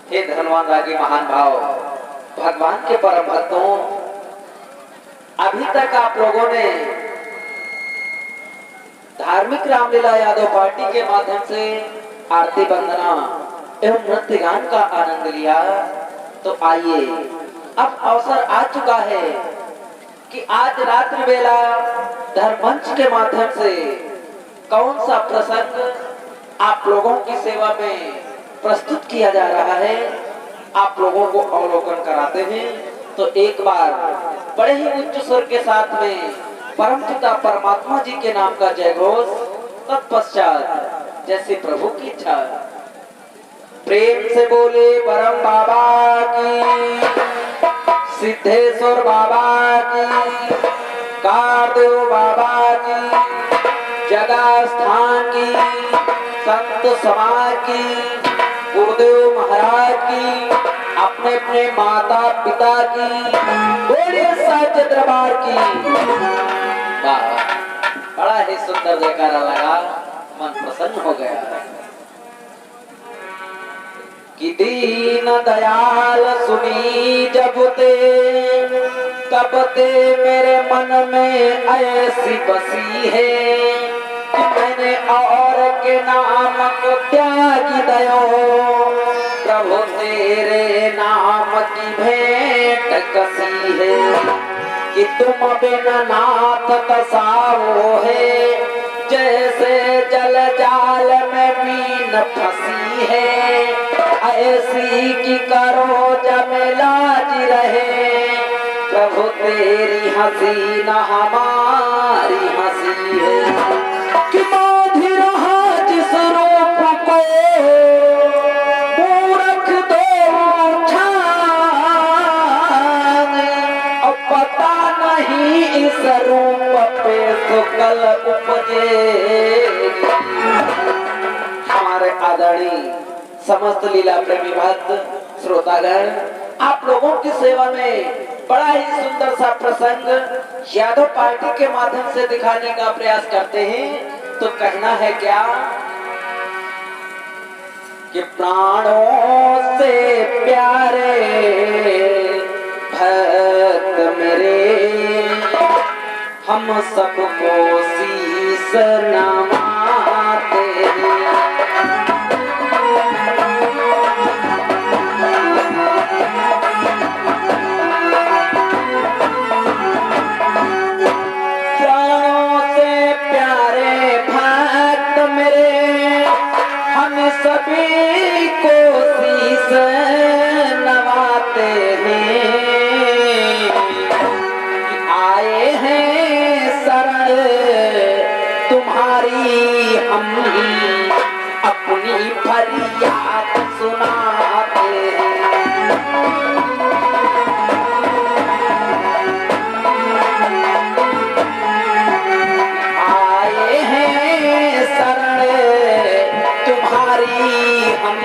हे धनवान रागी महान भाव, भगवान के परम भक्तों, अभी तक आप लोगों ने धार्मिक रामलीला यादव पार्टी के माध्यम से आरती वंदना एवं नृत्य गान का आनंद लिया। तो आइए, अब अवसर आ चुका है कि आज रात्रि बेला धर्ममंच के माध्यम से कौन सा प्रसंग आप लोगों की सेवा में प्रस्तुत किया जा रहा है, आप लोगों को अवलोकन कराते हैं। तो एक बार बड़े ही उच्च स्वर के साथ में परम पिता परमात्मा जी के नाम का जय घोष, तत्पश्चात जैसे प्रभु की इच्छा। प्रेम से बोले परम बाबा की, सिद्धेश्वर बाबा की, कारदेव बाबा की, जगह स्थान की, संत समाज की, गुरुदेव महाराज की, अपने अपने माता पिता की, बोलिए साचे दरबार की। बड़ा ही सुंदर जयकारा लगा, मन प्रसन्न हो गया। कि दीन दयाल सुनी जब ते, तब ते मेरे मन में ऐसी बसी है कि मैंने और के नाम को त्यागी दयो, प्रभु तेरे नाम की भेंट कसी है कि तुम बिन नाथ तसाओ है, जैसे जल जाल में मीन फंसी है, ऐसी की करो जब लाज रहे, प्रभु तेरी हंसी न हमारी हंसी है कि माधी रहा जिस रूप को मूर्ख दो छान, अब पता नहीं इस रूप पे सुकल उपजेगी। हमारे आदरणीय समस्त लीला प्रेमी भक्त श्रोतागण, आप लोगों की सेवा में बड़ा ही सुंदर सा प्रसंग यादव पार्टी के माध्यम से दिखाने का प्रयास करते हैं। तो कहना है क्या कि प्राणों से प्यारे भक्त मेरे, हम सबको शीश नवाते हैं। सभी को शीश नवाते हैं, आए हैं शरण तुम्हारी, हम अपनी फरियाद सुनाते हैं। आए हैं शरण तुम्हारी, हम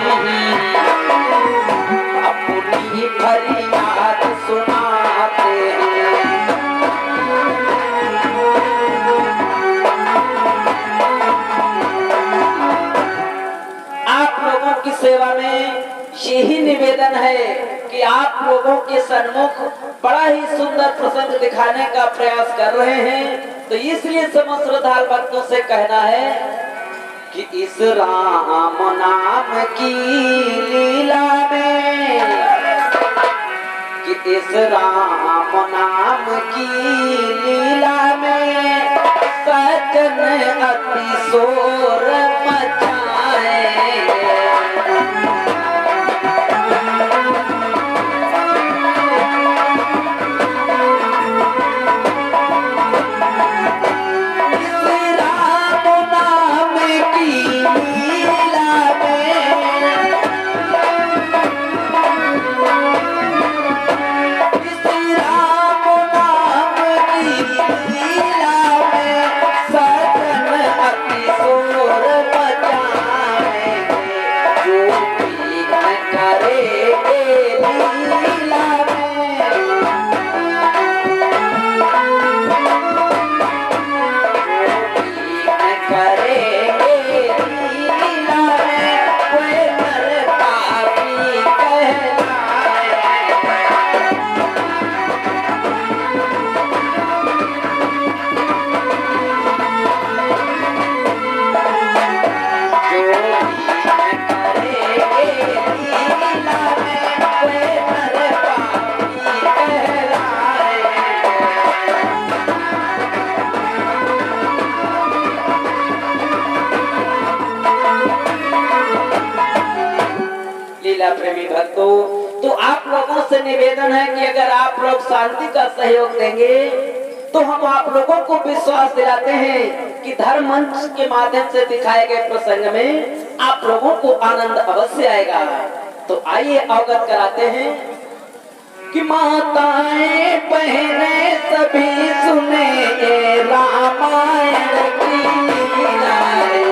अपनी फरियाद सुनाते हैं। आप लोगों की सेवा में यही निवेदन है कि आप लोगों के सन्मुख बड़ा ही सुंदर प्रसंग दिखाने का प्रयास कर रहे हैं। तो इसलिए समस्त श्रद्धालु भक्तों से कहना है कि इस राम नाम की लीला में, कि इस राम नाम की लीला में सजन अति शोर मचाएंगे। करेंगे लीला में कोई नर पापी लीला प्रेमी भक्तों, तो आप लोगों से निवेदन है कि अगर आप लोग शांति का सहयोग देंगे तो हम आप लोगों को विश्वास दिलाते हैं कि धर्म मंच के माध्यम से दिखाए गए प्रसंग में आप लोगों को आनंद अवश्य आएगा। तो आइए अवगत कराते हैं कि माताएं बहनें सभी सुने रामायण की लीलाएं।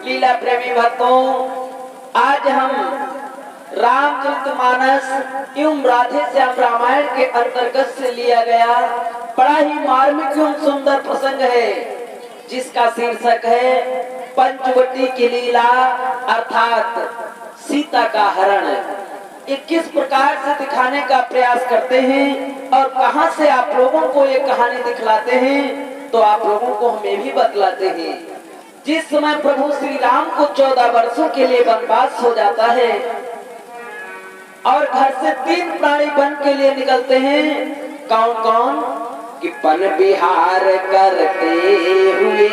लीला प्रेमी भक्तों, आज हम रामचरितमानस एवं राधे श्याम रामायण के अंतर्गत से लिया गया बड़ा ही मार्मिक एवं सुंदर प्रसंग है, जिसका शीर्षक है पंचवटी की लीला अर्थात सीता का हरण। ये किस प्रकार से दिखाने का प्रयास करते हैं और कहां से आप लोगों को ये कहानी दिखलाते हैं, तो आप लोगों को हमें भी बतलाते हैं। जिस समय प्रभु श्री राम को 14 वर्षों के लिए वनवास हो जाता है और घर से 3 प्राणी वन के लिए निकलते हैं, कौन कौन? कि वन विहार करते हुए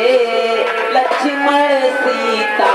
लक्ष्मण सीता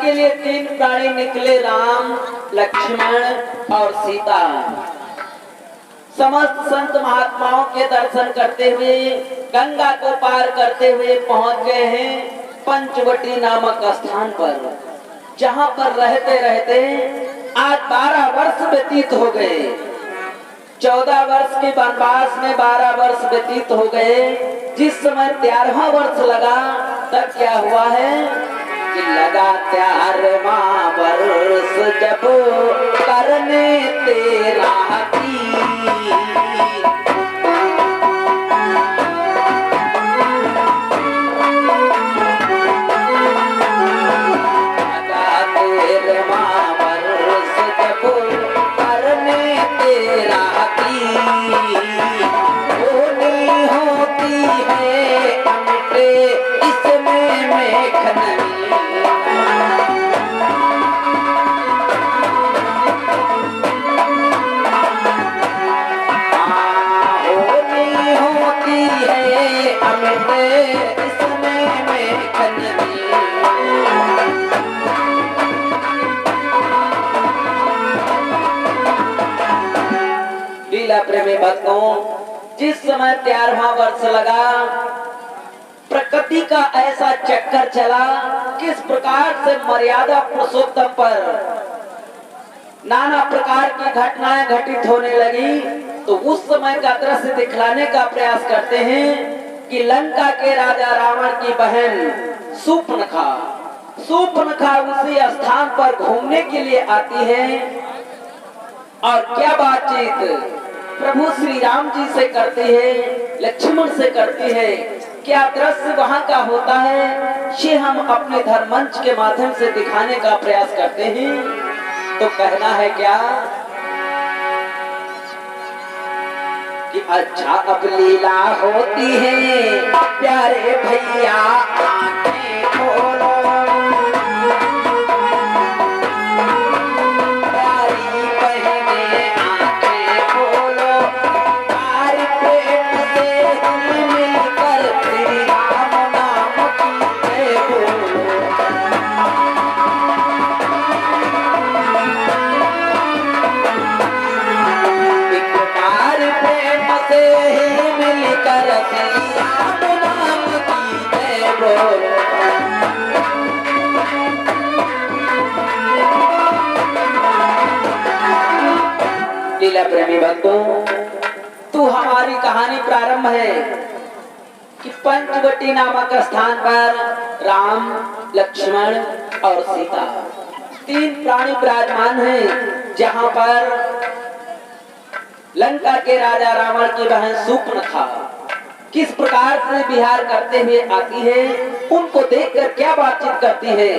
के लिए 3 प्राणी निकले, राम, लक्ष्मण और सीता। समस्त संत महात्माओं के दर्शन करते हुए गंगा को पार करते हुए पहुंच गए हैं पंचवटी नामक स्थान पर, जहां पर रहते रहते आज 12 वर्ष व्यतीत हो गए। 14 वर्ष के वनवास में 12 वर्ष व्यतीत हो गए। जिस समय 13वां वर्ष लगा, तब क्या हुआ है कि लगा 13वां वर्ष जब करने तेरा की, लगा 13वां वर्ष जब करने तेरा की, होनी होती है अमिटे इसमें मेघनी। लीला प्रेमी भक्तों, जिस समय 13वां वर्ष लगा, प्रकृति का ऐसा चक्कर चला, किस प्रकार से मर्यादा पुरुषोत्तम पर नाना प्रकार की घटनाएं घटित होने लगी। तो उस समय का दृश्य दिखलाने का प्रयास करते हैं कि लंका के राजा रावण की बहन शूर्पणखा उसी स्थान पर घूमने के लिए आती है और क्या बातचीत प्रभु श्री राम जी से करती है, लक्ष्मण से करती है। क्या दृश्य वहां का होता है, ये हम अपने धर्ममंच के माध्यम से दिखाने का प्रयास करते हैं। तो कहना है क्या कि अच्छा अब लीला होती है प्यारे भैया, आंखें लीला प्रेमी बंधु, तू हमारी कहानी प्रारंभ है कि पंचवटी नामक स्थान पर राम, लक्ष्मण और सीता तीन प्राणी विराजमान हैं, जहां पर लंका के राजा रावण की बहन शूर्पणखा किस प्रकार से विहार करते हुए आती है, उनको देखकर क्या बातचीत करती है,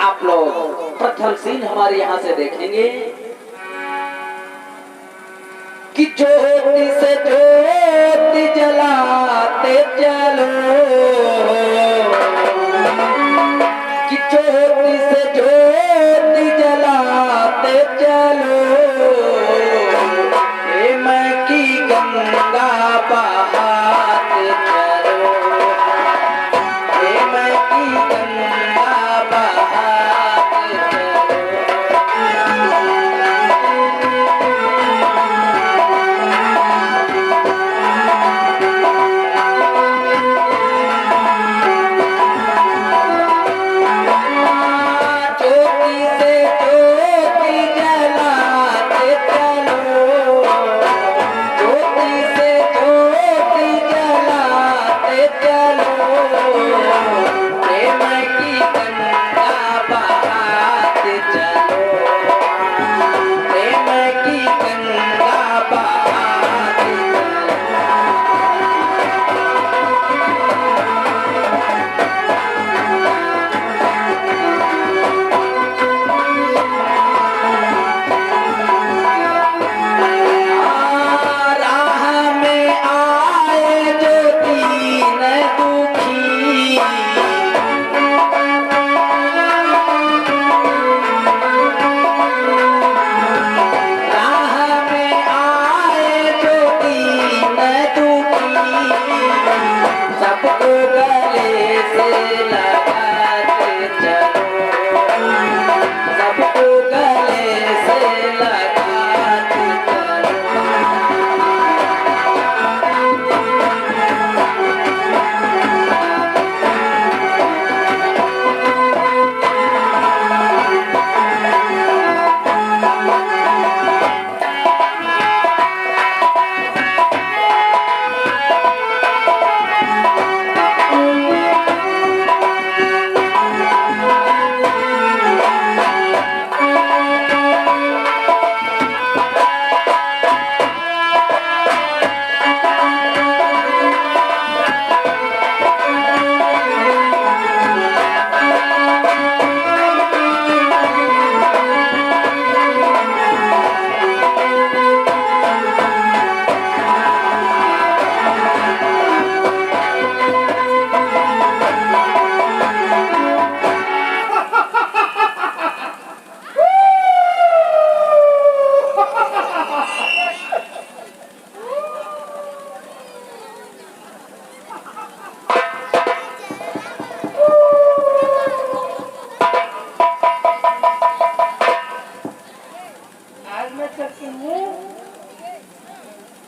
आप लोग प्रथम सीन हमारे यहाँ से देखेंगे कि ज्योति से ज्योति जलाते चलो, कि ज्योति से ज्योति जलाते चलो, मैं की गंगा बहाते चलो, मैं की गंगा बहाते चलो।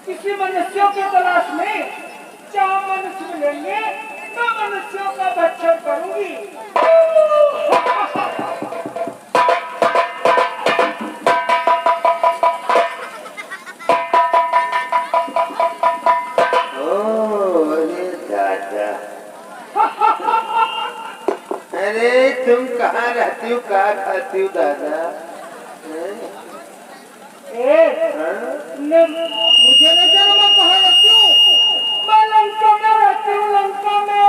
किसी मनुष्यों की तलाश में, जहाँ मनुष्य मिलेंगे मैं मनुष्यों का भक्षण करूंगी। अरे दादा, अरे तुम कहाँ रहती हो, कहाँ खाती हो दादा? मुझे नहीं जाना मैं कहाँ रहती हूँ। मैं लंका में रहती हूँ, लंका में।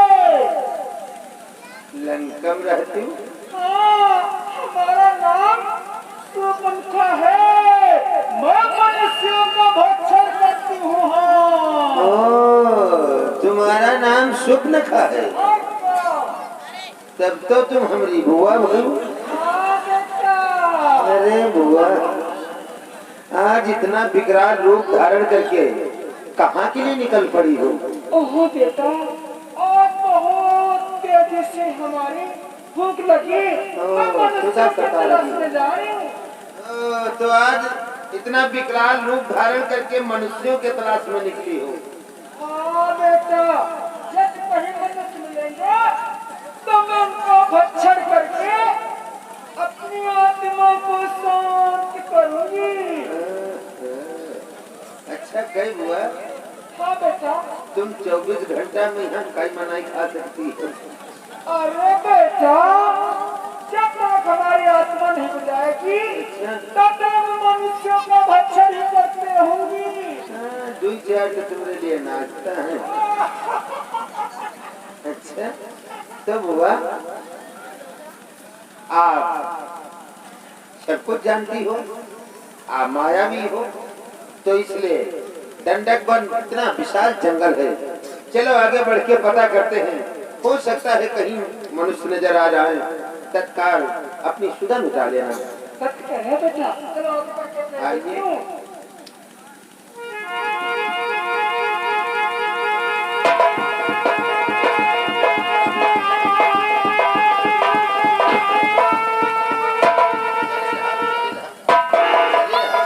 लंका में रहती हूँ? हाँ, हमारा नाम शूर्पणखा है। मैं मनुष्यों का भक्षण करती हूँ। हाँ। तुम्हारा नाम शूर्पणखा है? तब तो तुम हमारी बुआ हो। अरे बुआ, आज इतना विकराल रूप धारण करके कहाँ के लिए निकल पड़ी हो? ओहो बेटा, आज बहुत तेजी से हमारी भूख लगी। मैं मनुष्यों के तलाश में जा रही हूँ। तो आज इतना विकराल रूप धारण करके मनुष्यों के तलाश में निकली हो? हाँ बेटा, जब कहीं मनुष्य मिलेंगे तो मैं उनका भक्षण करके अपनी आत्मा को शांत करूंगी। अच्छा कई हुआ हाँ बेटा। तुम 24 घंटा में यहाँ कई मनाई खा सकती हो। अरे बेटा, जब तक हमारी आत्मा नहीं मिल जाएगी तब तक मनुष्यों का भक्षण ही करते होंगी। दुई चार तो तुम्हारे लिए नाचता है। अच्छा तब हुआ आप सब कुछ जानती हो, आप मायावी हो, तो इसलिए दंडक वन इतना विशाल जंगल है। चलो आगे बढ़ के पता करते हैं, हो सकता है कहीं मनुष्य नजर आ जाए, तत्काल अपनी सुधन उठा लेना। सच कह रहे बेटा, चलो आगे बढ़ के देखते आइए। हैं।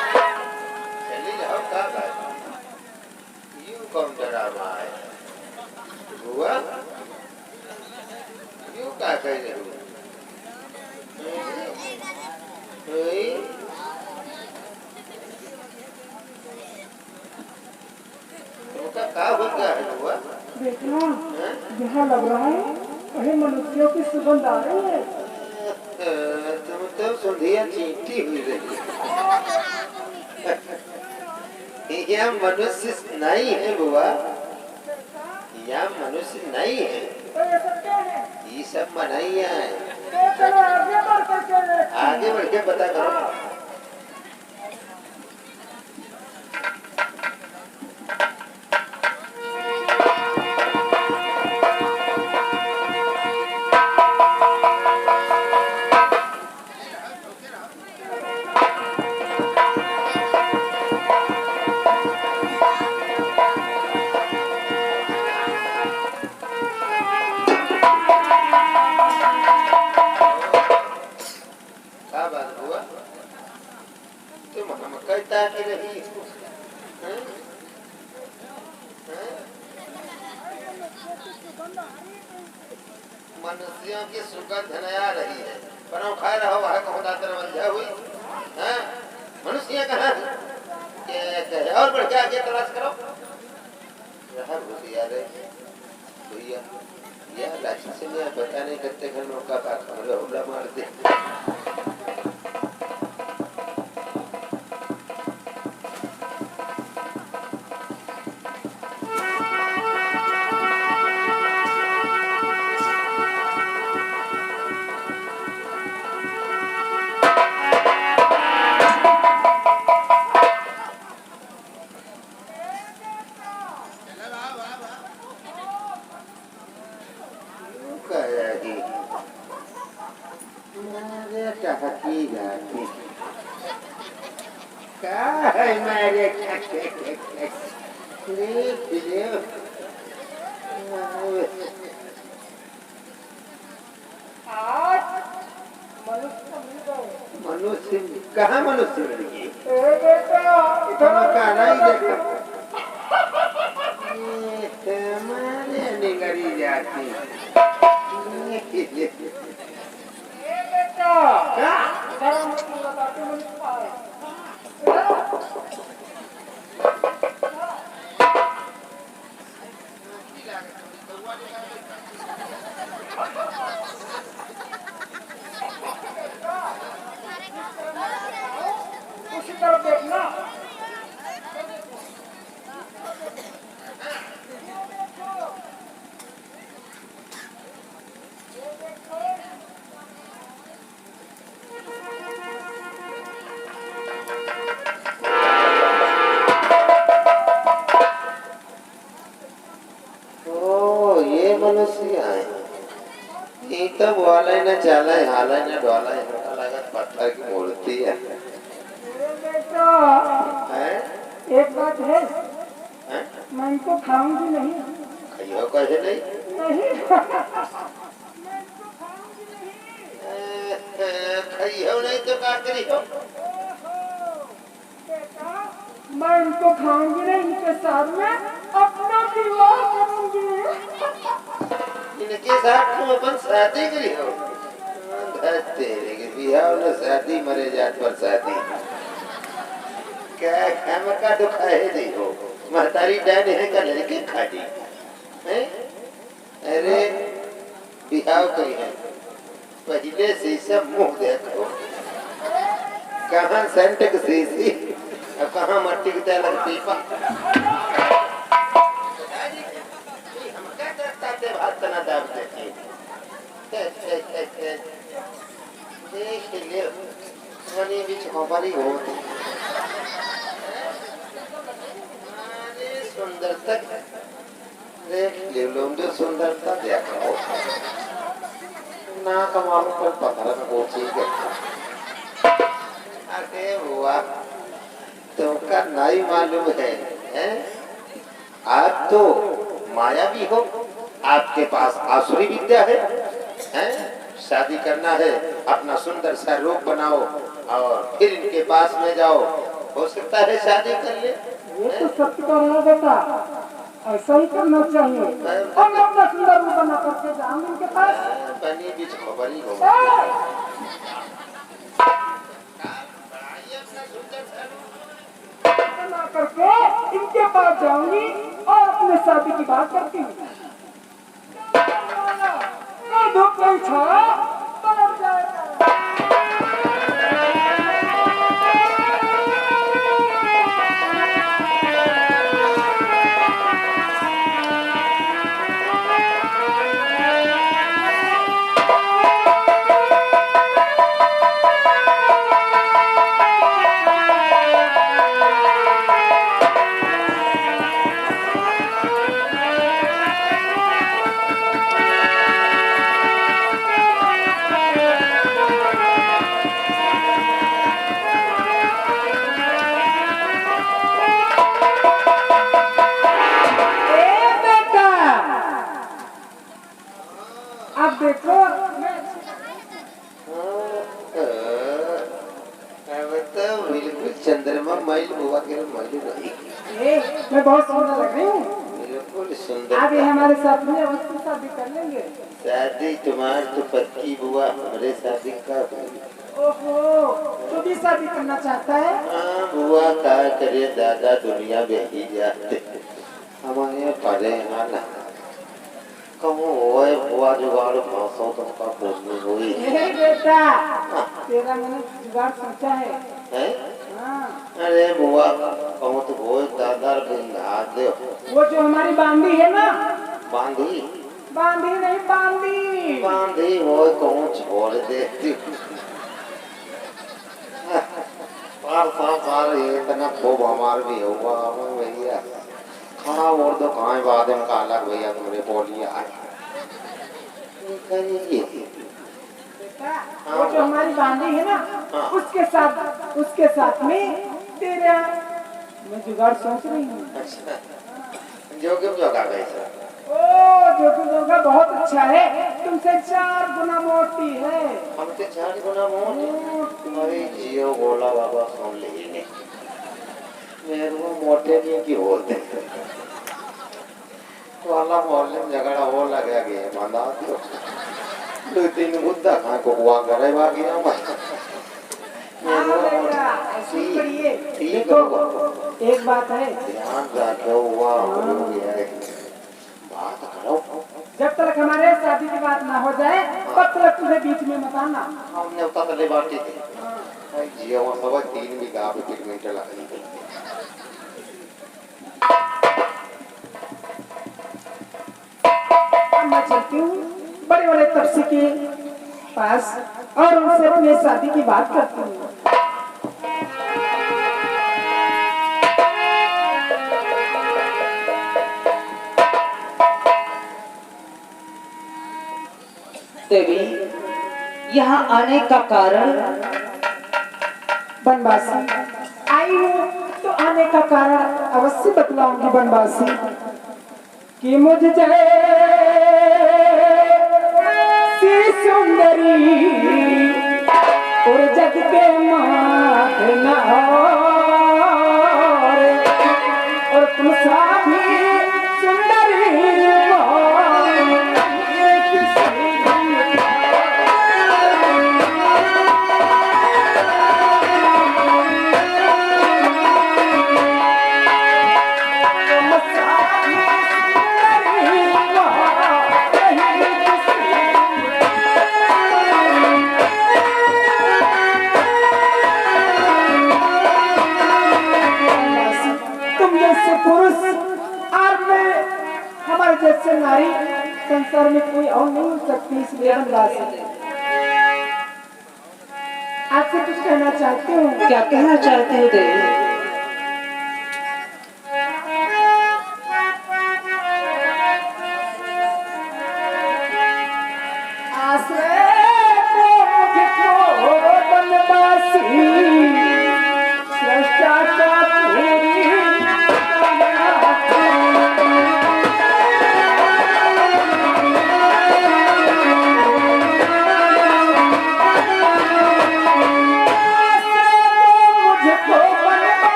चली जाओ, क्या बात है? यूं कौन डरा रहा है? हुआ? यूं क्या कह रहे हो? तुमका क्या हो गया है हुआ? बेटा, यहाँ लग रहा है कहीं मनुष्यों की सुगंध आ रही है। तुम तो सुंधिया चींटी हुई रही। यह मनुष्य नहीं है बुआ, यह मनुष्य नहीं है, तो ये सब क्या है? ये सब मनैया है। तो चलो आगे बढ़ करके देखते हैं। आगे बढ़ के पता करो। क्या बात हुआ? तुम हम कहता कि रही हैं? हैं? मनुष्यों की सुगंध न आ रही है, पर खा रहा हो वह कहता तरवंजा हुई हैं? मनुष्य कहाँ है? क्या और बढ़ के आगे तलाश करो। रहा भूलिया रे भैया, यह लाठी से मैं पता नहीं करते घर में का बात हमला मार दे। आज मनुष्य मिल गए। मनुष्य कहाँ मनुष्य लड़की ए बेटा, इधर आओ। नहीं देखा तुम्हारे निगरी जाती। ए बेटा, इधर आओ, मैं तुम्हें बताती हूँ मनुष्य कहाँ है। इधर आओ। उसी तरफ देखना। ओ ये मनुष्य है, ये तो बोला ही ना चला है, हाला ही ना डोला है, लगत पत्थर की मूर्ति है। बेटा, हैं? एक बात है, हैं? मैं इनको खाऊंगी नहीं। कहियो कैसे नहीं? नहीं, कहियो नहीं तो क्या करी हो? बेटा, मैं इनको खाऊंगी नहीं, इनके साथ में अपना विवाह करूंगी। इनके साथ तुम अपन शादी करी हो? तेरे के बिहार में शादी मरे जात पर शादी। क्या खाम का दुखाए दे हो महतारी डैड है का लड़के खाड़ी हैं अरे बिहाव करी है पहले से सब मुंह देखो कहाँ सेंट की सीसी और कहाँ मट्टी की तेल की पीपा हम क्या करता थे भात तना दाब देते देख ले मनी बीच हमारी होती अरे सुंदरता देख ले लोग सुंदरता देखो ना कमाल पर पत्थर में वो चीज है अरे हुआ तुमका नहीं मालूम है हैं आप तो मायावी हो आपके पास आसुरी विद्या है हैं शादी करना है अपना सुंदर सा रूप बनाओ और फिर इनके पास में जाओ हो सकता है शादी कर ले ये तो सत्य का है बेटा ऐसा ही करना चाहिए हम अपना सुंदर रूप बना करके जाएंगे इनके पास बनी बीच खबर ही हो बना करके इनके पास जाऊंगी और अपने शादी की बात करती हूँ धूप नहीं छाया बदल जाएगा देखो बिल्कुल चंद्रमा माइल हुआ के माइल रही मैं बहुत सुंदर लग रही हूँ बिल्कुल सुंदर आगे हमारे साथ में अवश्य शादी कर लेंगे शादी तुम्हार तो पक्की बुआ हमारे शादी का ओहो तू भी शादी करना चाहता है हाँ बुआ का करे दादा दुनिया में ही जाते हमारे पढ़े ना कहूँ ओए बुआ जुगाड़ भाषा तुमका पूछनी हुई बेटा तेरा मैंने जुगाड़ सोचा है हाँ। अरे बुआ कहूँ तो वो दादा बिंधा दे वो जो हमारी बांधी है ना बांधी बांधी नहीं बांधी बांधी वो कहूँ छोड़ देती पार इतना खूब हमार भी हुआ भैया खाना और तो कहाँ बाद में का अलग भैया तुम्हारे बोलिए वो जो हमारी बांधी है ना हाँ। उसके साथ में तेरा मैं जुगाड़ सोच रही हूँ अच्छा जो क्यों जोगा गई सर ओ जो जोगा बहुत अच्छा है तुमसे 4 गुना मोटी है हमसे 4 गुना मोटी अरे जियो बोला बाबा सुन लीजिए मेरे को मोटे नहीं की होते तो अल्लाह मोहल्ले में झगड़ा हो लगा गया माना तो 2-3 मुद्दा कहाँ को हुआ करे बाकी ना देखो एक बात है ध्यान रखो हुआ हो गया है बात करो जब तक हमारे शादी की बात ना हो जाए तब तक तुझे बीच में मत आना हमने उतना तले बाटी थी जियो वो सब 3 बीघा पे 1 मीटर लगी मैं चलती हूँ बड़े बड़े तपसी के पास और उनसे अपने शादी की बात करती हूँ देवी यहाँ आने का कारण बनवासी आई हूँ तो आने का कारण अवश्य बतलाऊंगी बनवासी कि मुझे सुंदरी और जग के माथे न और तुम साथी सुंदरी संसार में कोई और नहीं हो सकती, इसलिए बनवासी आपसे कुछ कहना चाहती हूँ। क्या कहना चाहती हो देवी?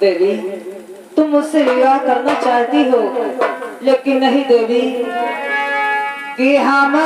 देवी, तुम मुझसे विवाह करना चाहती हो, लेकिन नहीं देवी कि हम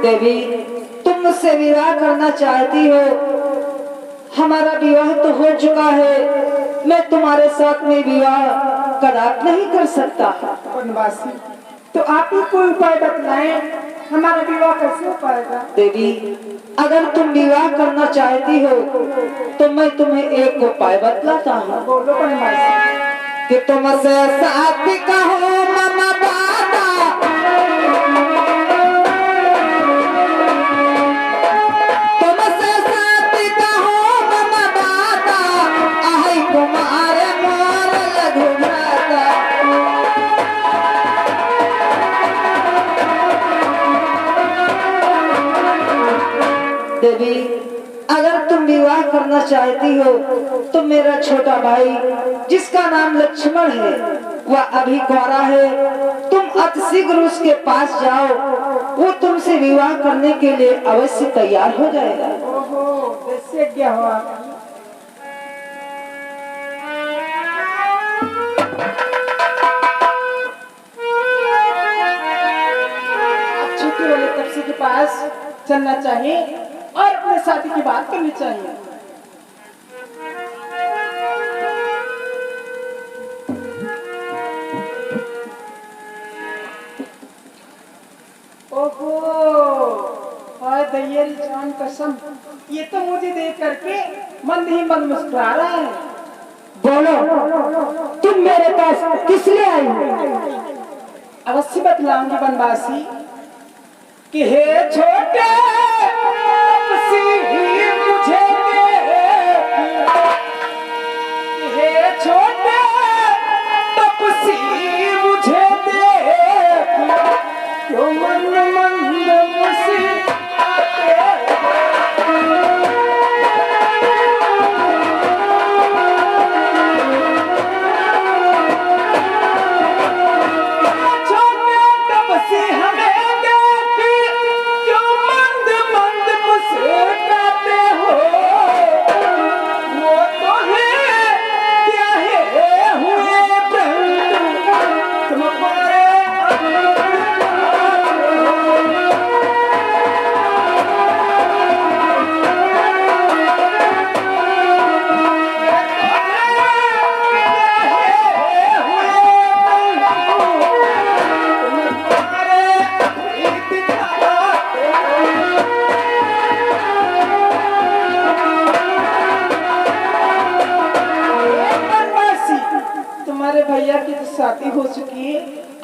देवी, तुम मुझसे विवाह करना चाहती हो, हमारा विवाह तो हो चुका है, मैं तुम्हारे साथ में विवाह कदापि नहीं कर सकता। वनवासी, तो आप ही कोई उपाय बतलाएं, हमारा विवाह कैसे हो पाएगा? देवी, अगर तुम विवाह करना चाहती हो तो मैं तुम्हें एक उपाय बतलाता हूँ। बोलो वनवासी। कि तुमसे साथ कहो ममा बाता, तुमसे साथ कहो ममा बाता, आई कुमार मोर लघु भ्राता। देवी, अगर तुम विवाह करना चाहती हो तो मेरा छोटा भाई जिसका नाम लक्ष्मण है वह अभी कुंवारा है, तुम अतिशीघ्र उसके पास जाओ, वो तुमसे विवाह करने के लिए अवश्य तैयार हो जाएगा। ओहो, इससे क्या हुआ? छोटे वाले तपसी के पास चलना चाहिए और अपने शादी की बात करनी चाहिए। ओहो, हाय दैयरी जान कसम, ये तो मुझे देख करके मन ही मन मुस्कुरा रहा है। बोलो, तुम मेरे पास किस लिए आई हो? अवश्य बतलाऊंगी वनवासी कि हे छोटे तपसी मुझे देख, हे छोटे तपसी मुझे देख, क्यों मन मंद मुस्कुराते हो?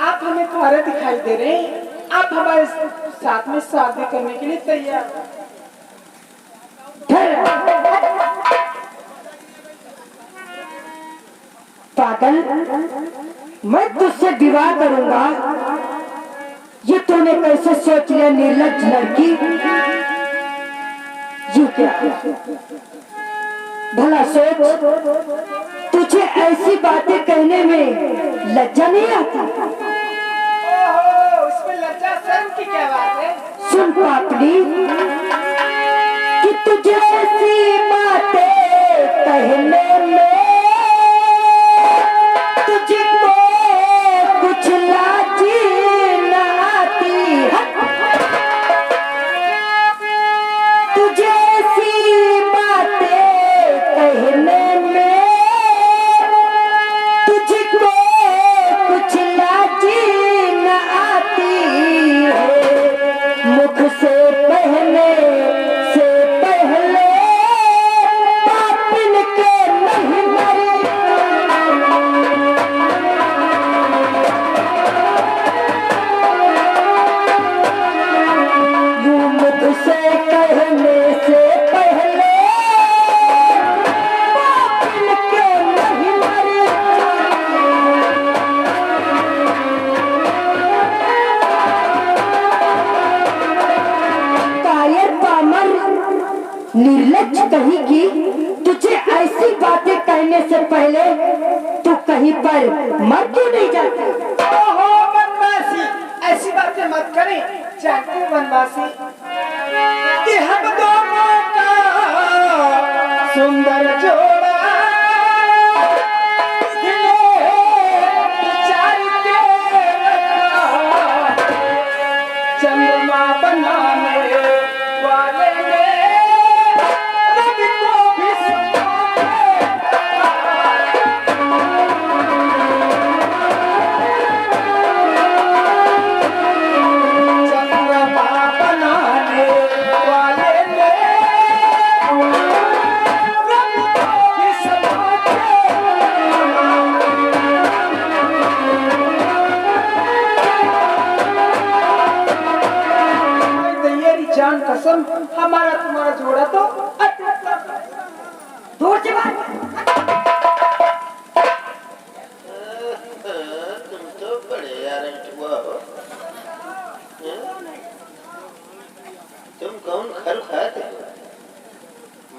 आप हमें कुंवारे दिखाई दे रहे हैं, आप हमारे साथ में शादी करने के लिए तैयार हैं। पागल, मैं तुझसे विवाह करूंगा, ये तूने कैसे सोच लिया निर्लज्ज लड़की? ये क्या? भला सोच, तुझे ऐसी बातें कहने में लज्जा नहीं आती? ओहो, इसमें लज्जा शर्म की क्या बात है? सुन पापड़ी, कि तुझे ऐसी बातें कहने में तुझको कुछ लाज न आती है। तुझे ऐसी बातें कहने में तुझको कुछ लाज न आती है। मुख से पहले से पहले पापिन के नहीं मरे। यूं मुख से कहने से पहले पापिन के नहीं मरे। कायर पामर निर्लज्ज कहीं की, तुझे ऐसी बातें कहने से पहले तू कहीं पर मर क्यों नहीं जाती? ओहो बनवासी, ऐसी बातें मत करें। जानते हो बनवासी कि हम दोनों का सुंदर जोड़ा दिले विचार के रखा। चंद्रमा बनाने वाले ने रवि को भी चंद्रमा बनाने वाले ने रवि को भी तेरी जान कसम, हमारा तुम्हारा जोड़ा तो दूर से बात। तुम तो बड़े यार हुआ हो। तुम कौन खर खाते हो?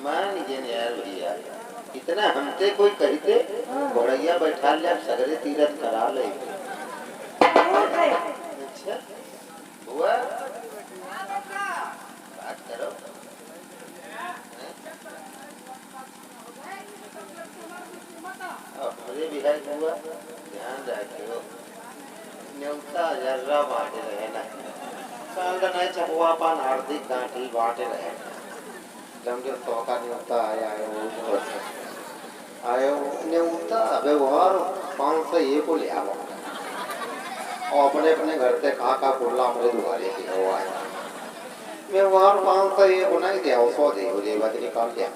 मान लीजिए यार भैया, इतना हमसे कोई कहते घोड़ैया बैठा ले, आप सगरे तीरथ करा ले। अच्छा हुआ, बात करो। हमारे बिहार हुआ, ध्यान रखियो, न्योता जर्रा बांटे रहे ना, साल का नहीं चपुआ पान हार्दिक गांठी बांटे रहे। जब जो तोका न्योता आया है वो आयो न्योता व्यवहार 501 को ले आओ और अपने अपने घर से खा बोला हमारे दुआरे की हो आया। व्यवहार 501 को नहीं दिया, 100 दे हो ले बात निकाल दिया।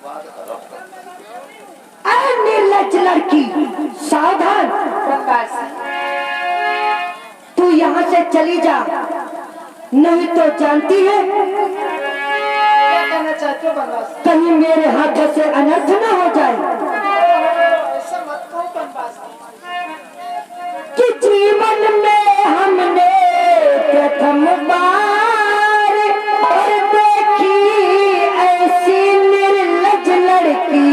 बात करो। निर्लज्ज लड़की, सावधान। तू यहाँ से चली जा, नहीं तो जानती है क्या कहना चाहते हो बनवासी? कहीं मेरे हाथों से अनर्थ न हो जाए। ऐसा मत कहो बनवासी। कि जीवन में हमने प्रथम बार और देखी ऐसी निर्लज्ज लड़की।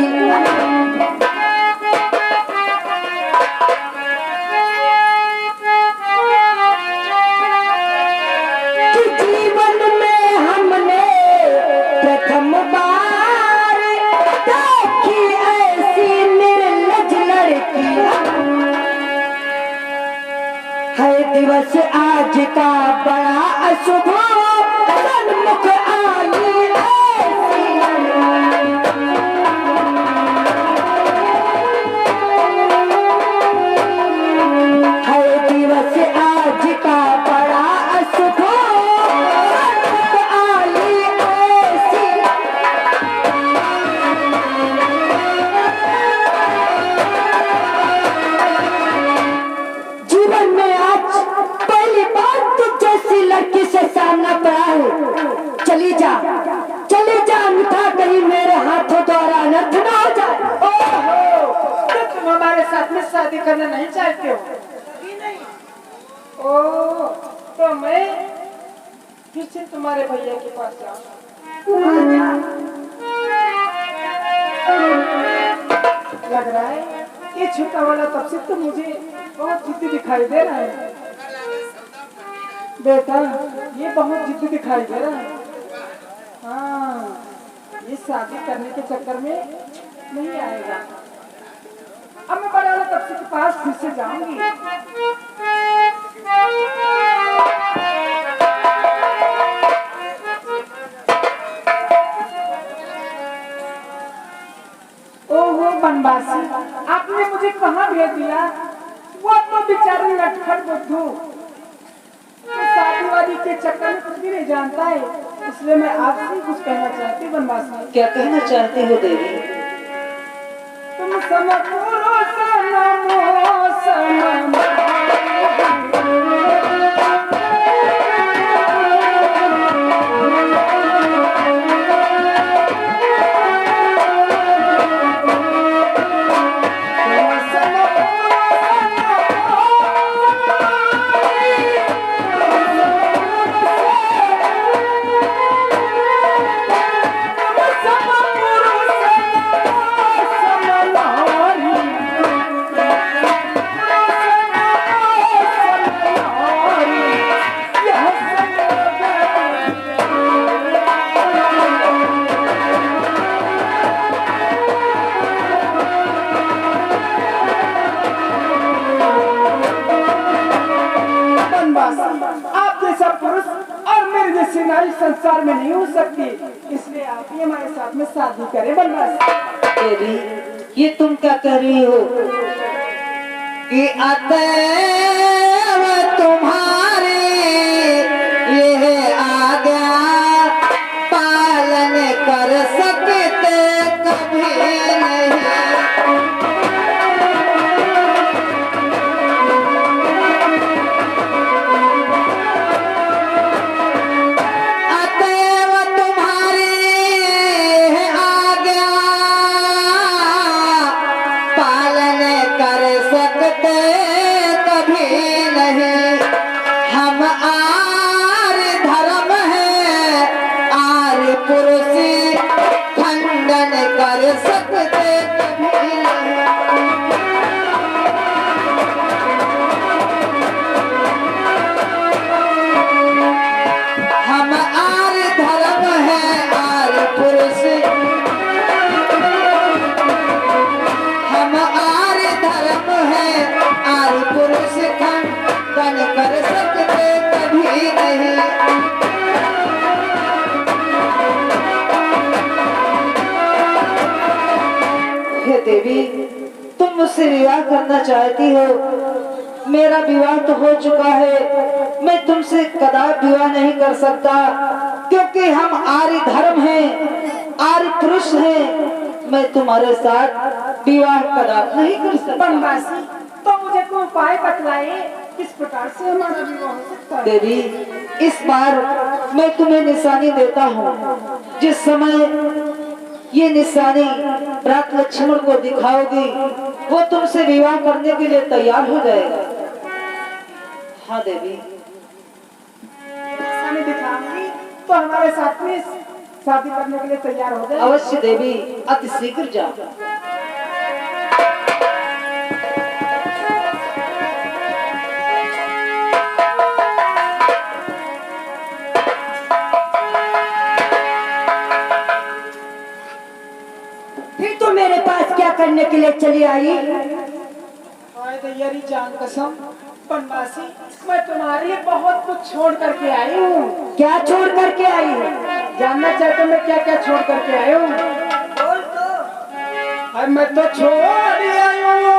कि जीवन में हमने प्रथम बार देखी ऐसी निर्लज्ज लड़की। है दिवस आज का बड़ा अशुभ, सन्मुख आई ऐसी है दिवस आज का बड़ा अशुभ, सन्मुख आई ऐसी। है चली जा, चली जा, अन्यथा कहीं मेरे हाथों द्वारा अनर्थ न हो जाए। ओहो, तो तुम हमारे साथ में शादी करना नहीं चाहते हो? नहीं। ओ, तो मैं फिर से तुम्हारे भैया के पास जाऊँ। लग रहा है ये छोटा वाला तब से तो मुझे बहुत जिद्दी दिखाई दे रहा है। बेटा ये बहुत जिद्दी दिखाई दे रहा है। हाँ, ये शादी करने के चक्कर में नहीं आएगा। अब मैं बड़ा वाला तब से के पास फिर से जाऊंगी। ओहो बनवासी, आपने मुझे कहाँ भेज दिया? वो तो बेचारे नटखट बुद्धू शादी वादी के चक्कर में कुछ भी नहीं जानता है, इसलिए मैं आपसे कुछ कहना चाहती हूँ बनवासी। क्या कहना चाहती हो देवी? तुम समपुरो सनमो सनम संसार में नहीं हो सकती, इसलिए आप ही हमारे साथ में शादी करें बनवासी। देवी ये तुम क्या कह रही हो कि अतएव तुम्हारे ये आज्ञा पालन कर सकते कभी नहीं। देवी तुम मुझसे विवाह करना चाहती हो, मेरा विवाह तो हो चुका है, मैं तुमसे कदापि विवाह नहीं कर सकता, क्योंकि हम आर्य धर्म हैं, आर्य पुरुष हैं, मैं तुम्हारे साथ विवाह कदापि नहीं कर सकता। बनवासी तो मुझे कोई उपाय बतलाइए, किस प्रकार से हमारा विवाह हो सकता है? देवी इस बार मैं तुम्हें निशानी देता हूँ, जिस समय ये निशानी प्रात लक्ष्मण को दिखाओगी वो तुमसे विवाह करने के लिए तैयार हो जाएगा। हाँ देवी निशानी दिखाऊंगी तो हमारे साथ में शादी करने के लिए तैयार हो जाए। अवश्य देवी, अति शीघ्र जाओ। फिर तो मेरे पास क्या करने के लिए चली आई? दैयारी जान कसम बनवासी, मैं तुम्हारे लिए बहुत कुछ छोड़ करके आई हूँ। क्या छोड़ करके आई? जानना चाहते मैं क्या क्या छोड़ करके आया हूँ? बोल तो। मैं तो छोड़ आया हूँ,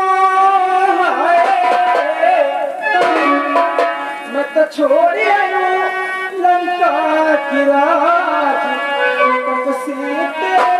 मैं तो छोड़ आया हूँ लंका की राज तपसी तेरे।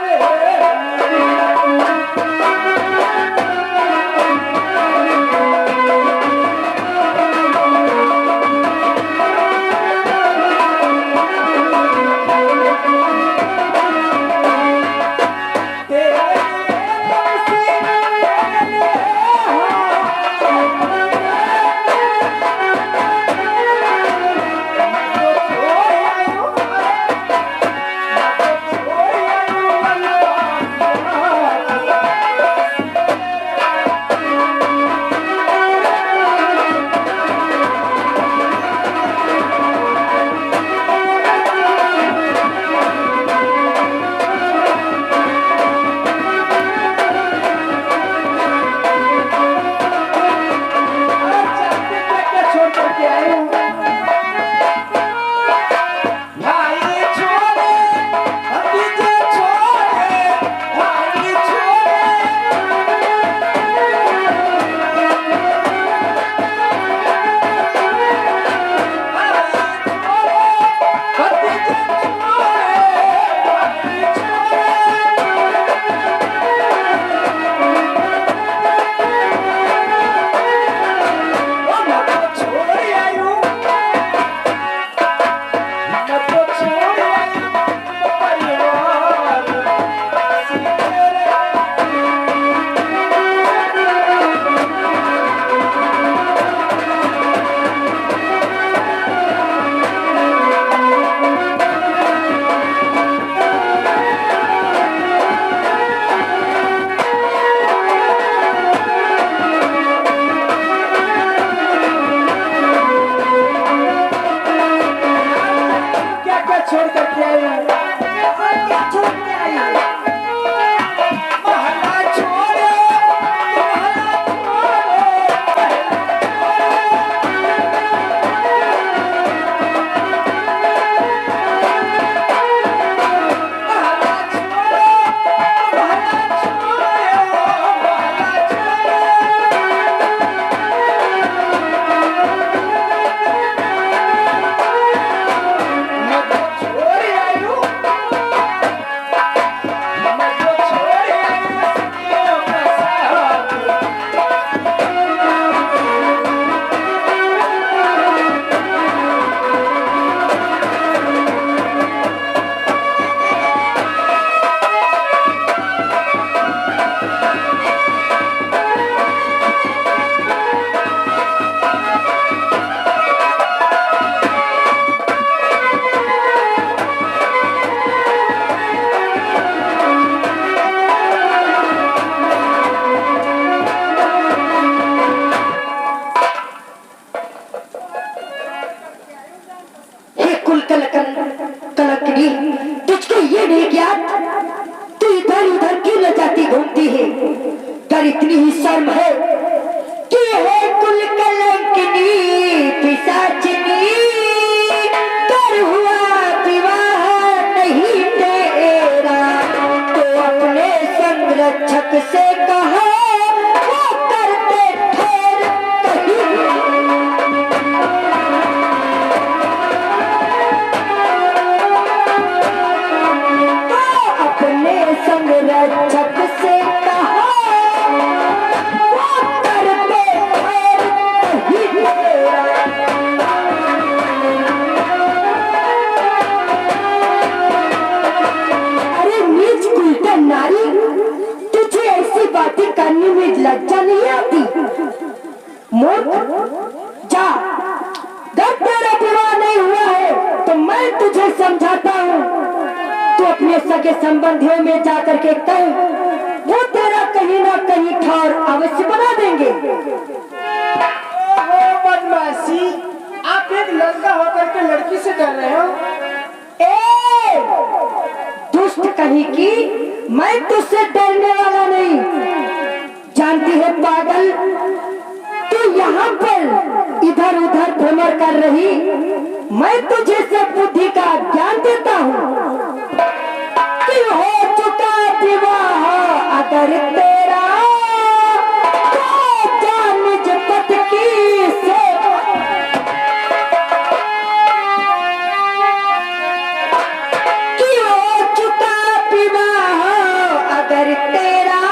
रत्नी, तुझको ये नहीं ज्ञात तू इधर उधर क्यों न जाती घूमती है? कर इतनी ही शर्म है कि है कुल कलंकनी पिशाचिनी, कर हुआ विवाह नहीं तेरा तो अपने संरक्षक से कहा वो करते ठहर कहीं। तो अपने संरक्षक से कहा वो करते ठहर कहीं तेरा। अरे नीच कुलटा नारी, तुझे ऐसी बातें करने में लज्जा नहीं आती? मूर्ख, जा, जब तेरा विवाह नहीं हुआ है तो मैं तुझे समझाता हूँ। तू अपने सगे संबंधियों में जाकर के कह, वो तेरा कहीं ना कहीं ठौर अवश्य बना देंगे। ओहो बनवासी, आप एक लड़का होकर के लड़की से डर रहे हो? ए दुष्ट कहीं की, मैं तुझसे डरने वाला नहीं। जानती है पागल, तू यहाँ पर इधर उधर भ्रमण कर रही, मैं तुझे सब बुद्धि का ज्ञान देता हूँ कि हो चुका विवाह अगर तेरा तो जान निज पति की सेवा। कि हो चुका विवाह अगर तेरा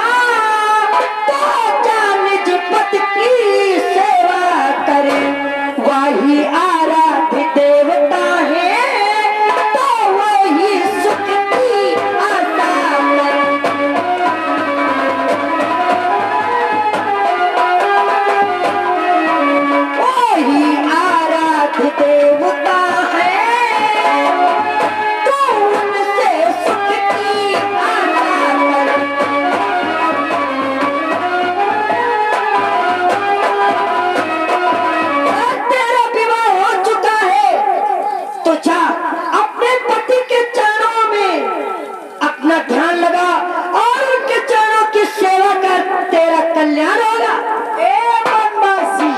तो जान निज पति की सेवा करे, वही आराध्य देवता है तो वही सुख की आशा करे। वही आराध्य देवता है तो उनसे सुख की आशा करे। तेरा विवाह हो चुका है तो जा अपने पति के चरणों में अपना ध्यान लगा और उनके चरणों की सेवा कर, तेरा कल्याण होगा। ए बनवासी,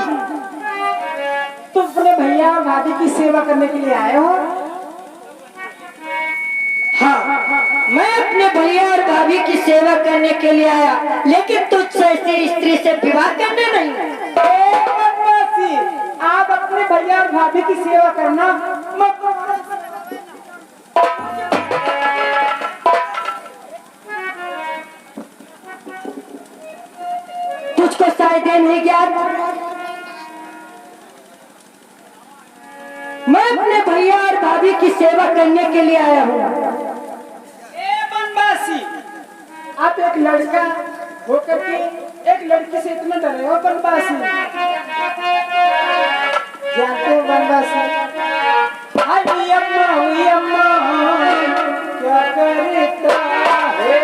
तुम अपने भैया और भाभी की सेवा करने के लिए आए हो? हाँ, मैं अपने भैया और भाभी की सेवा करने के लिए आया, लेकिन तुझसे ऐसी स्त्री से विवाह करने नहीं। ए बनवासी, आप अपने भैया और भाभी की सेवा करना मत। तुझको शायद ये नहीं ज्ञात, मैं अपने भैया और भाभी की सेवा करने के लिए आया हूँ। ए बनवासी, आप एक लड़का होकर के एक लड़की से इतना डरे हो बनवासी? जानते हो बनवासी, हुई अम्मा क्या करता है?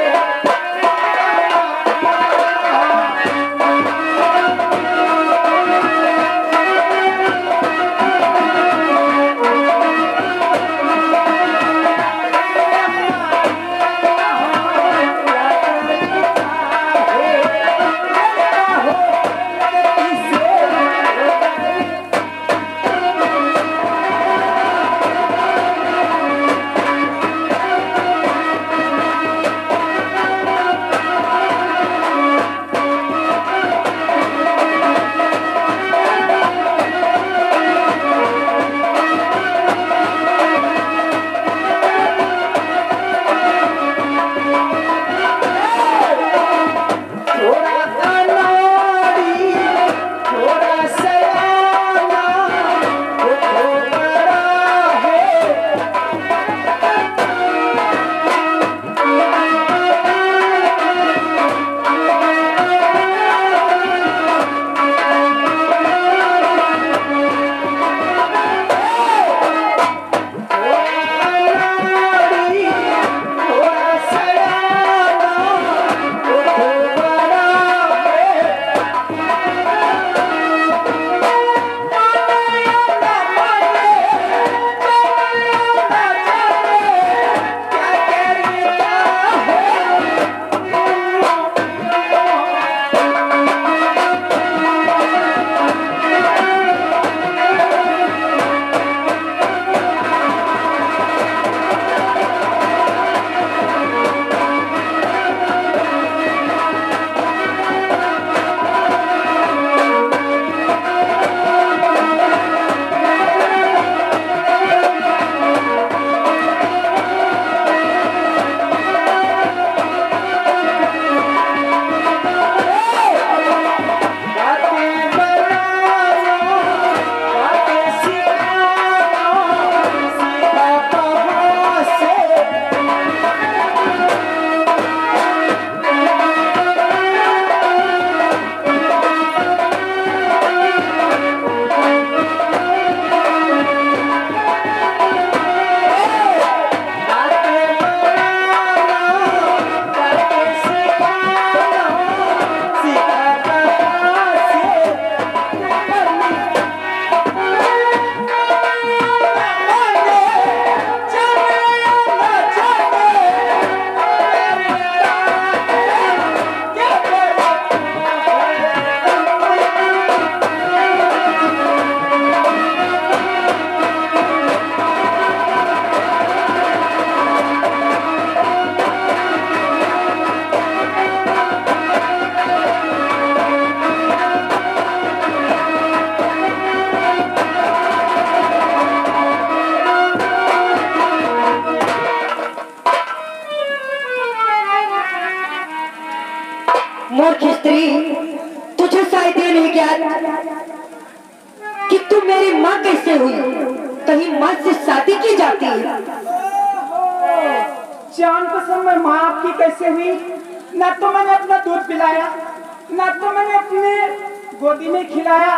नहीं ज्ञात कि तू मेरी माँ कैसे हुई? कहीं माँ से शादी की जाती है? जान कसम मैं माँ आपकी कैसे हुई? ना तो मैंने अपना दूध पिलाया, ना तो मैंने अपने गोदी में खिलाया,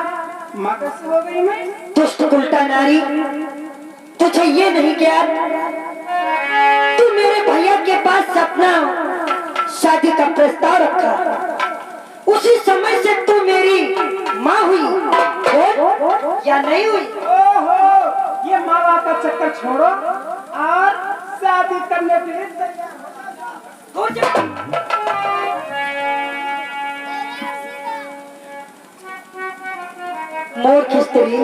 माँ कैसे हो गई मैं? दुष्ट उल्टा नारी, तुझे ये नहीं ज्ञात तू मेरे भैया के पास अपना शादी का प्रस्ताव रखा, उसी समय से तू मेरी माँ हुई हो या नहीं हुई? ओहो, ये माँ बाप का चक्कर छोड़ो और शादी करने के लिए तैयार हो जाओ। मूर्ख स्त्री,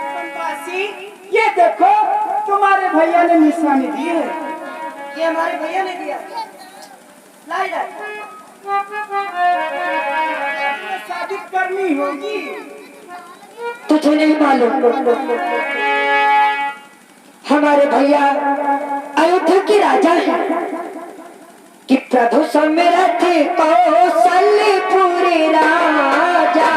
बनवासी, ये देखो तुम्हारे भैया ने निशानी दी है। ये हमारे भैया ने दिया। लाई लाई। शादी करनी होगी। तुझे नहीं मालूम हमारे भैया अयोध्या के राजा हैं कि प्रभु सम्राट कौशल्यपुरी राजा।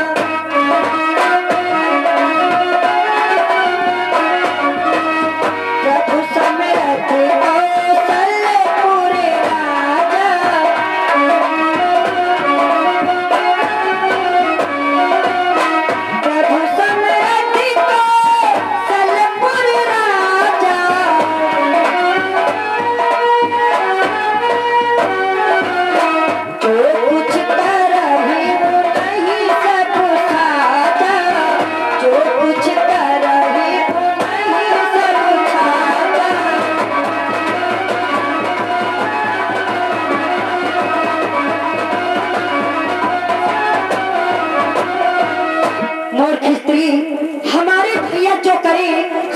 प्रभु सम्राट कौशल्यपुरी राजा। प्रभु सम्राट कौशल्यपुरी राजा। जो कुछ कर रही हूँ नहीं सब साजा। जो कुछ कर रही हूँ नहीं सब साजा। मूर्ख स्त्री, हमारे भैया जो करे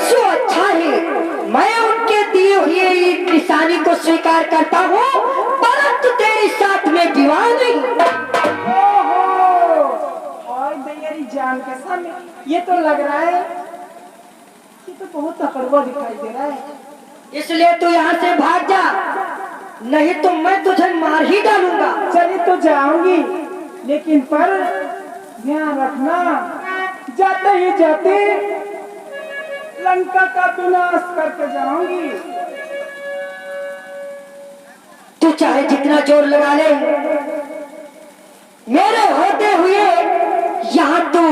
सो अच्छा है। मैं उनके दिए हुए निशानी को स्वीकार करता हूँ, परंतु तेरे साथ में विवाह नहीं। ओहो, और मेरी जान के सामने ये तो लग रहा है, ये तो बहुत अकड़वा दिखाई दे रहा है। इसलिए तू यहाँ से भाग जा, नहीं तो मैं तुझे मार ही डालूंगा। चली तो जाऊंगी, लेकिन पर ध्यान रखना, जाते ही जाते लंका का विनाश करके जाऊंगी। तू चाहे जितना जोर लगा ले, मेरे होते हुए यहाँ तू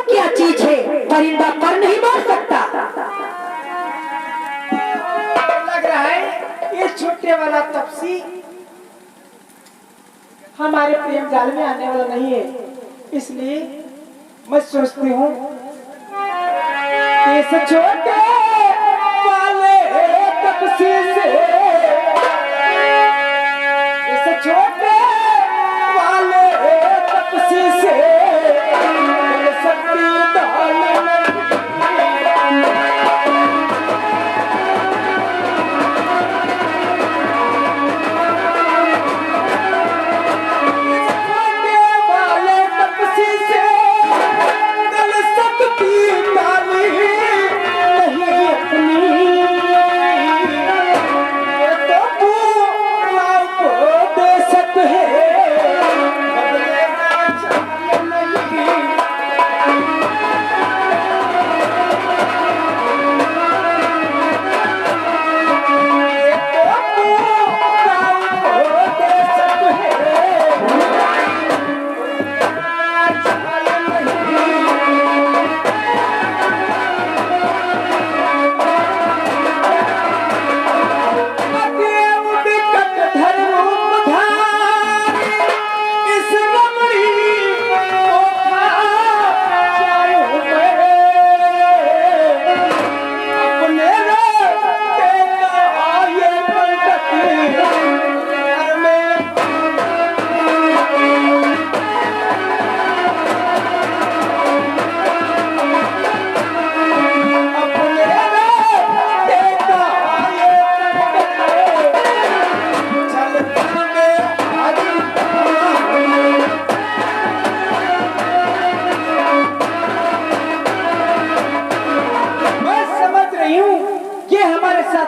क्या चीज है? परिंदा पर नहीं मार सकता। लग रहा है ये छोटे वाला तपसी हमारे प्रेम जाल में आने वाला नहीं है, इसलिए मैं सोचती हूँ इस छोटे वाले तपसी से, इस छोटे वाले तपसी से शक्ति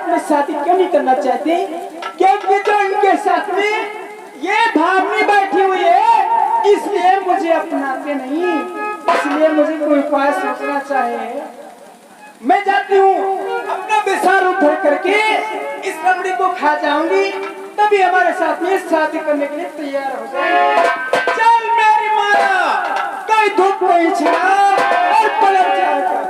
दान शादी क्यों नहीं करना चाहते? क्योंकि जो इनके साथ में ये भावनी बैठी हुई है, इसलिए मुझे अपनाते नहीं, इसलिए मुझे कोई उपाय सोचना चाहिए। मैं जाती हूँ, अपना विषा रूप धर करके इस रमणी को खा जाऊंगी, तभी हमारे साथ में शादी करने के लिए तैयार हो जाएंगे। चल मेरी माया, कहीं धूप नहीं छिड़ा और पलट जाएगा।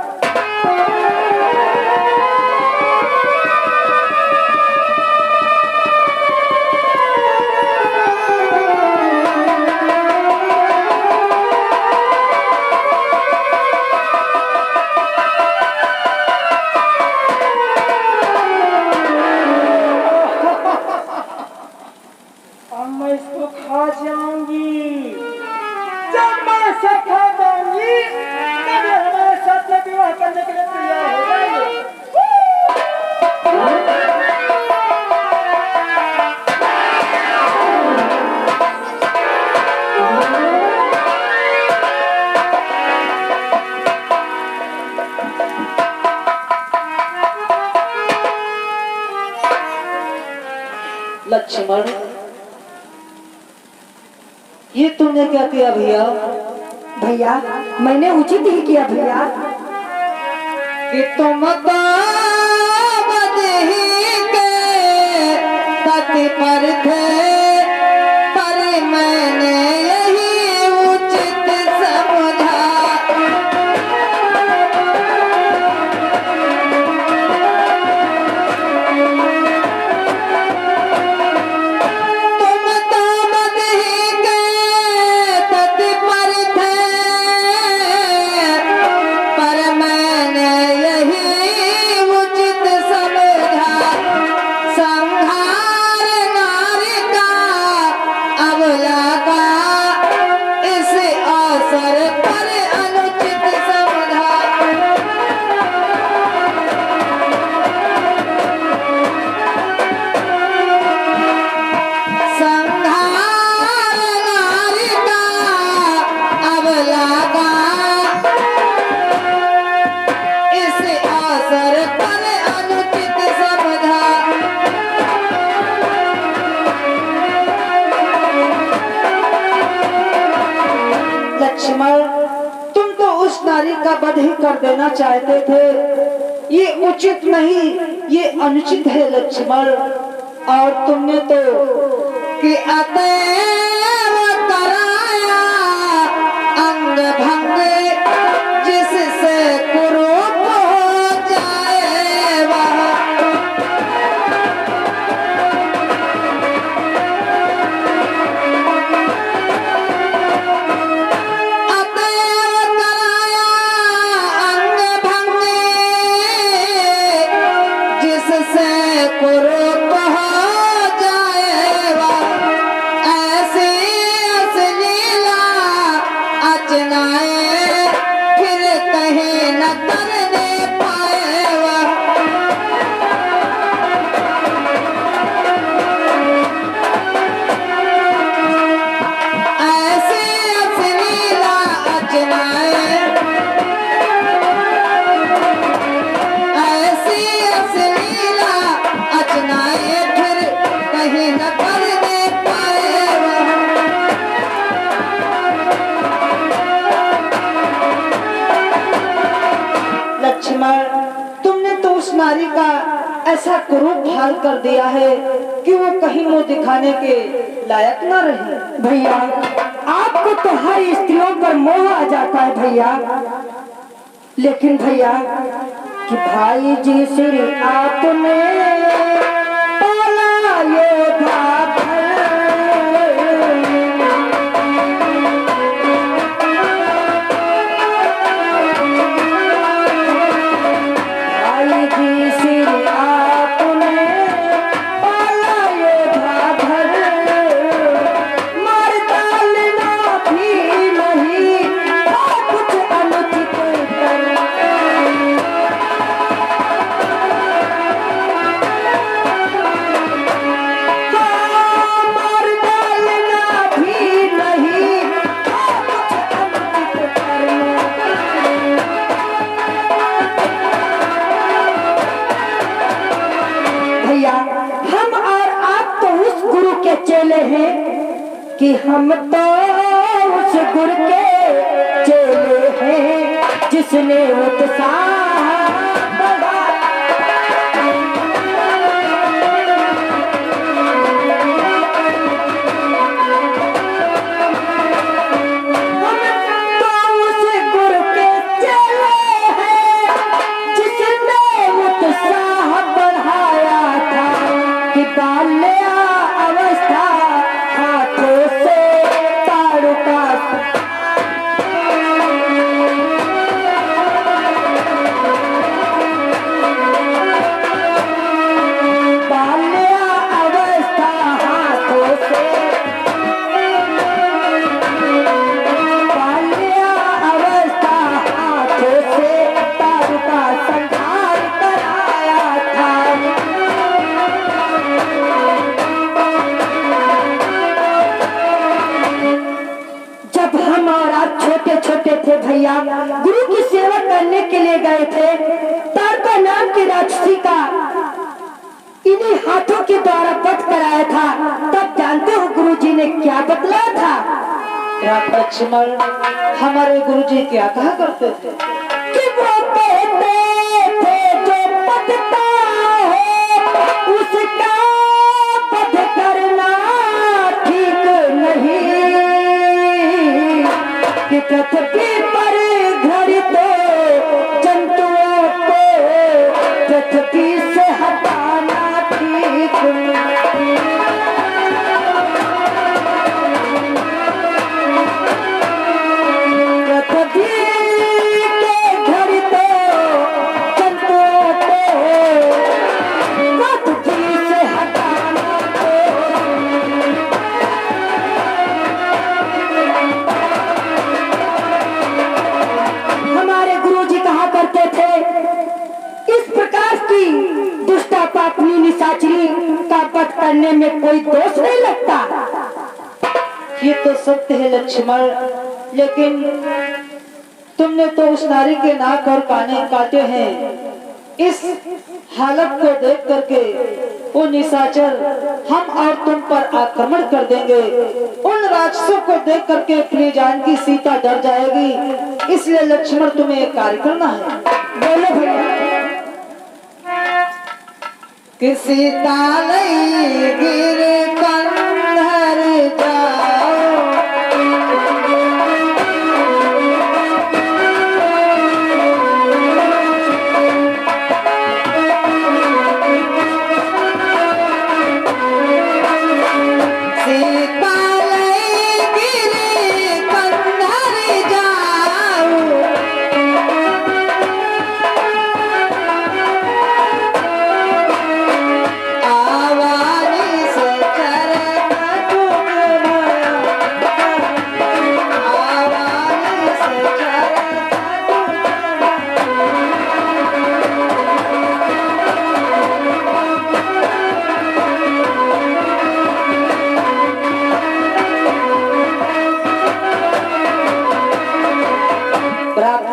मैं इसको खा जाऊंगी, जब मैं इसे खा जाऊंगी तब ये हमारे साथ में विवाह करने के लिए तैयार हो जाएंगे। लक्ष्मण, ये तूने क्या किया भैया? भैया मैंने उचित ही किया भैया। कि तुम तो बदही के पति पर थे, पर मैंने यही उचित समझा। तुम तो बदही के पति पर थे, पर मैंने यही उचित समझा। संहार नारी का अब लगा, इस अवसर पर अनुचित समझा। संहार नारी का अब लगा, इस अवसर पर अनुचित समझा। लक्ष्मण, तुम तो उस नारी का वध ही कर देना चाहते थे। ये उचित नहीं, ये अनुचित है लक्ष्मण। और तुमने तो कि अतएव कराया अंग भंग, जिससे कुरूप हो जाए वह। अतएव कराया अंग भंग, जिससे कुरूप हो जाए वह। ऐसी अश्लीला अचनाएं फिर कहीं न करने पाए वह। ऐसी अश्लीला अचनाएं, ऐसी अश्लीला अचनाएं फिर कहीं न करने पाए वह। लक्ष्मण, तुमने तो उस नारी का ऐसा कुरूप हाल कर दिया है कि वो कहीं मुंह दिखाने के लायक न रही। भैया आपको तो हर स्त्रियों पर मोह आ जाता है भैया, लेकिन भैया कि भाई जी श्री आपने पाला योद्धा भाई जी श्री आपने पाला योद्धा धर, मार डालना भी नहीं कुछ अनुचित कर। मार डालना भी नहीं कुछ अनुचित करना। भैया हम और आप तो उस गुरु के चेले हैं कि हम तो गुर के चेले हैं जिसने उत्साह बढ़ाया। भैया गुरु की सेवा करने के लिए गए थे, तारका नाम की राक्षसी का इन्हीं हाथों के द्वारा वध कराया था। तब जानते हो गुरुजी ने क्या बतलाया था? लक्ष्मण, हमारे गुरुजी क्या कहा करते थे कि वो कहते थे जो बदता हो उसका वध करना ठीक नहीं, कि पृथ्वी पर घृणित जंतुओं को पृथ्वी से हटाना ठीक नहीं। पृथ्वी के घृणित जंतुओं को पृथ्वी से हटाना हमारे गुरुजी कहा करते थे, इस प्रकार की दुष्टा पापनी निशाचरी का वध करने में कोई दोष नहीं लगता। ये तो सत्य है लक्ष्मण, लेकिन तुमने तो उस नारी के नाक और काने काटे हैं। इस हालत को देख करके वो निशाचर हम और तुम पर आक्रमण कर देंगे। उन राक्षसों को देख करके अपनी जान की सीता डर जाएगी। इसलिए लक्ष्मण तुम्हें एक कार्य करना है। बोलो भैया। कि सीता लई गिर कंधर जाओ,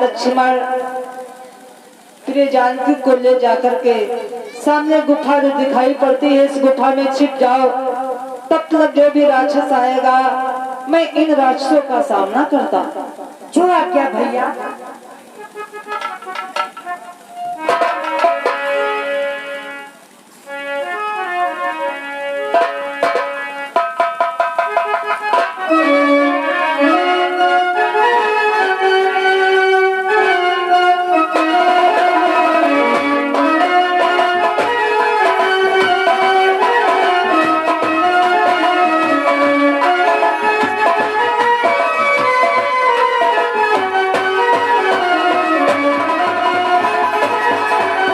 लक्ष्मण प्रिय जानकी को ले जाकर के सामने गुफा जो दिखाई पड़ती है, इस गुफा में छिप जाओ। तब तक जो भी राक्षस आएगा मैं इन राक्षसों का सामना करता। जो आज्ञा भैया।